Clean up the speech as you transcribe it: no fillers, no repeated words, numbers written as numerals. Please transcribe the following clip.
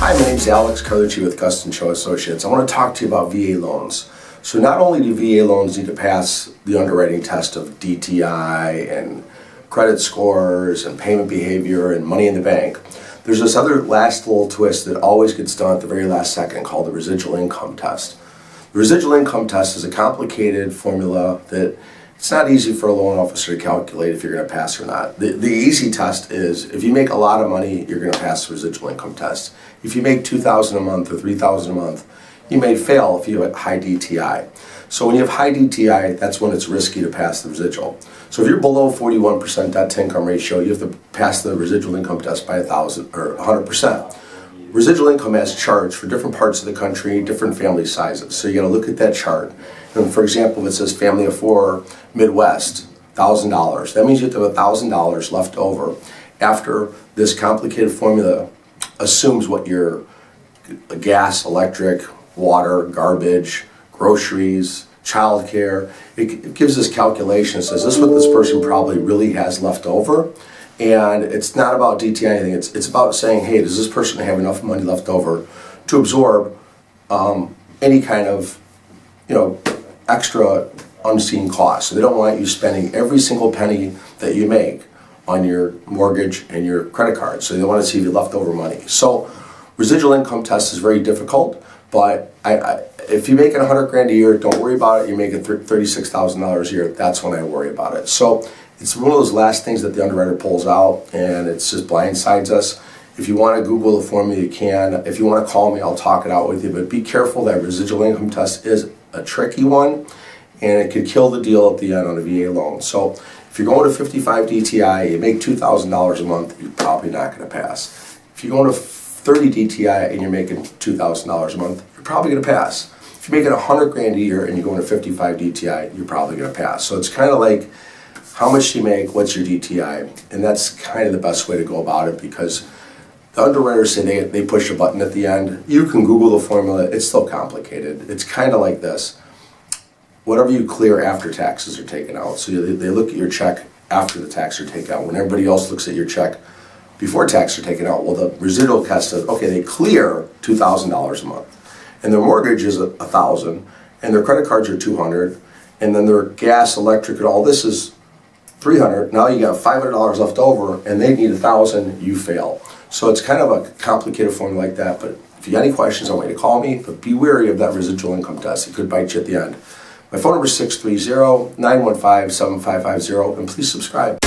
Hi, my name is CARLUCCI with Gustan Cho Associates. I want to talk to you about VA loans. So not only do VA loans need to pass the underwriting test of DTI and credit scores and payment behavior and money in the bank, there's this other last little twist that always gets done at the very last second called the residual income test. The residual income test is a complicated formula that it's not easy for a loan officer to calculate if you're going to pass or not. The easy test is if you make a lot of money, you're going to pass the residual income test. If you make $2,000 a month or $3,000 a month, you may fail if you have high DTI. So when you have high DTI, that's when it's risky to pass the residual. So if you're below 41% debt to income ratio, you have to pass the residual income test by 1,000 or 100%. Residual income has charts for different parts of the country, different family sizes. So you got to look at that chart. And for example, if it says family of four, Midwest, $1,000, that means you have to have $1,000 left over after this complicated formula assumes what your gas, electric, water, garbage, groceries, childcare. It gives this calculation. It says this is what this person probably really has left over. And it's not about DTI or anything. It's about saying, hey, does this person have enough money left over to absorb any kind of, extra unseen costs? So they don't want you spending every single penny that you make on your mortgage and your credit card. So they want to see if you left over money. So residual income test is very difficult, but if you're making $100 grand a year, don't worry about it. You're making $36,000 a year. That's when I worry about it. So it's one of those last things that the underwriter pulls out, and it's just blindsides us. If you want to Google the formula, you can. If you want to call me, I'll talk it out with you. But be careful, that residual income test is a tricky one, and it could kill the deal at the end on a VA loan. So if you're going to 55 DTI, you make $2,000 a month, you're probably not going to pass. If you're going to 30 DTI and you're making $2,000 a month, you're probably going to pass. If you're making $100 grand a year and you're going to 55 DTI, you're probably going to pass. So it's kind of like, how much do you make, what's your DTI? And that's kind of the best way to go about it, because the underwriters say they push a button at the end. You can Google the formula, it's still complicated. It's kind of like this. Whatever you clear after taxes are taken out. So they look at your check after the taxes are taken out. When everybody else looks at your check before taxes are taken out, well, the residual test says, okay, they clear $2,000 a month. And their mortgage is $1,000, and their credit cards are $200, and then their gas, electric, and all this is $300. Now you got $500 left over, and they need $1,000. You fail. So it's kind of a complicated formula like that. But if you got any questions, I want you to call me. But be wary of that residual income test. It could bite you at the end. My phone number is 630-915-7550, and please subscribe.